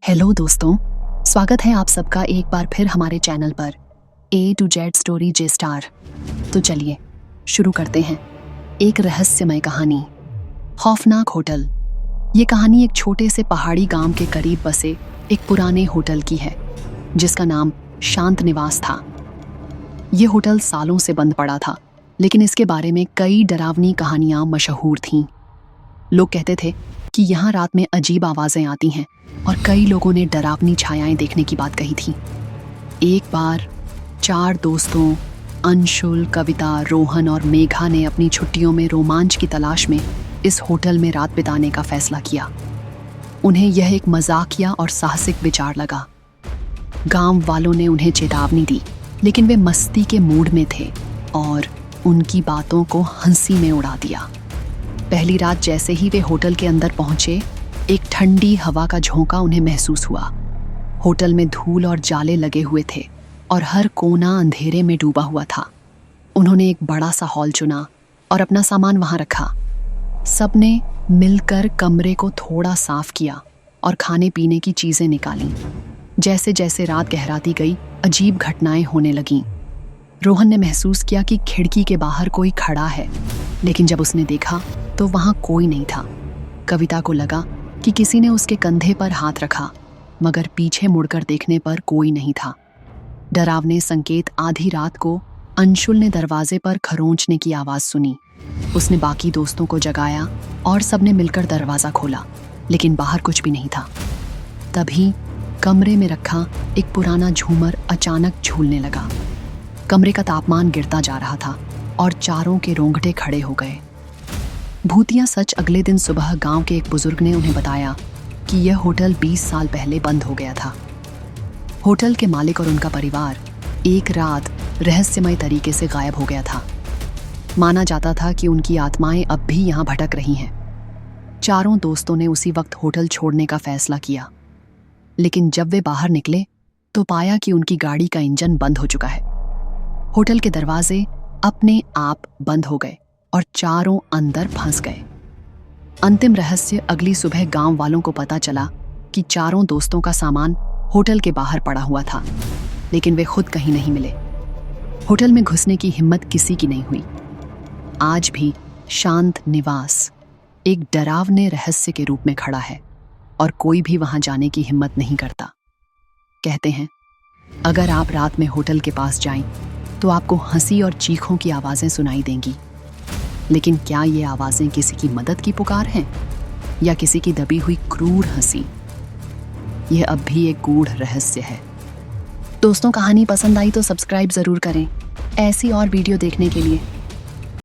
Hello दोस्तों, स्वागत है आप सबका एक बार फिर हमारे चैनल पर A to Z story J star. तो चलिए शुरू करते हैं। एक रहस्यमय कहानी, खौफनाक होटल। ये कहानी एक छोटे से पहाड़ी गांव के करीब बसे एक पुराने होटल की है जिसका नाम शांत निवास था। ये होटल सालों से बंद पड़ा था, लेकिन इसके बारे में कई डरावनी कहानियां मशहूर थीं। लोग कहते थे कि यहाँ रात में अजीब आवाजें आती हैं और कई लोगों ने डरावनी छायाएं देखने की बात कही थी। एक बार 4 दोस्तों अंशुल, कविता, रोहन और मेघा ने अपनी छुट्टियों में रोमांच की तलाश में इस होटल में रात बिताने का फैसला किया। उन्हें यह एक मजाकिया और साहसिक विचार लगा। गांव वालों ने उन्हें चेतावनी दी, लेकिन वे मस्ती के मूड में थे और उनकी बातों को हंसी में उड़ा दिया। पहली रात जैसे ही वे होटल के अंदर पहुंचे, एक ठंडी हवा का झोंका उन्हें महसूस हुआ। होटल में धूल और जाले लगे हुए थे और हर कोना अंधेरे में डूबा हुआ था। उन्होंने एक बड़ा सा हॉल चुना और अपना सामान वहां रखा। सबने मिलकर कमरे को थोड़ा साफ किया और खाने पीने की चीजें निकालीं। जैसे जैसे रात गहराती गई, अजीब घटनाएं होने लगीं। रोहन ने महसूस किया कि खिड़की के बाहर कोई खड़ा है, लेकिन जब उसने देखा तो वहां कोई नहीं था। कविता को लगा कि किसी ने उसके कंधे पर हाथ रखा, मगर पीछे मुड़कर देखने पर कोई नहीं था। डरावने संकेत आधी रात को अंशुल ने दरवाजे पर खरोंचने की आवाज सुनी। उसने बाकी दोस्तों को जगाया और सबने मिलकर दरवाजा खोला, लेकिन बाहर कुछ भी नहीं था। तभी कमरे में रखा एक पुराना झूमर अचानक झूलने लगा। कमरे का तापमान गिरता जा रहा था और चारों के रोंगटे खड़े हो गए। भूतिया सच अगले दिन सुबह गांव के एक बुजुर्ग ने उन्हें बताया कि यह होटल 20 साल पहले बंद हो गया था। होटल के मालिक और उनका परिवार एक रात रहस्यमय तरीके से गायब हो गया था। माना जाता था कि उनकी आत्माएं अब भी यहाँ भटक रही हैं। चारों दोस्तों ने उसी वक्त होटल छोड़ने का फैसला किया, लेकिन जब वे बाहर निकले तो पाया कि उनकी गाड़ी का इंजन बंद हो चुका है। होटल के दरवाजे अपने आप बंद हो गए और चारों अंदर फंस गए। अंतिम रहस्य अगली सुबह गांव वालों को पता चला कि चारों दोस्तों का सामान होटल के बाहर पड़ा हुआ था, लेकिन वे खुद कहीं नहीं मिले। होटल में घुसने की हिम्मत किसी की नहीं हुई। आज भी शांत निवास एक डरावने रहस्य के रूप में खड़ा है और कोई भी वहां जाने की हिम्मत नहीं करता। कहते हैं, अगर आप रात में होटल के पास जाएं तो आपको हंसी और चीखों की आवाजें सुनाई देंगी, लेकिन क्या ये आवाजें किसी की मदद की पुकार हैं या किसी की दबी हुई क्रूर हंसी? यह अब भी एक गूढ़ रहस्य है। दोस्तों, कहानी पसंद आई तो सब्सक्राइब जरूर करें ऐसी और वीडियो देखने के लिए।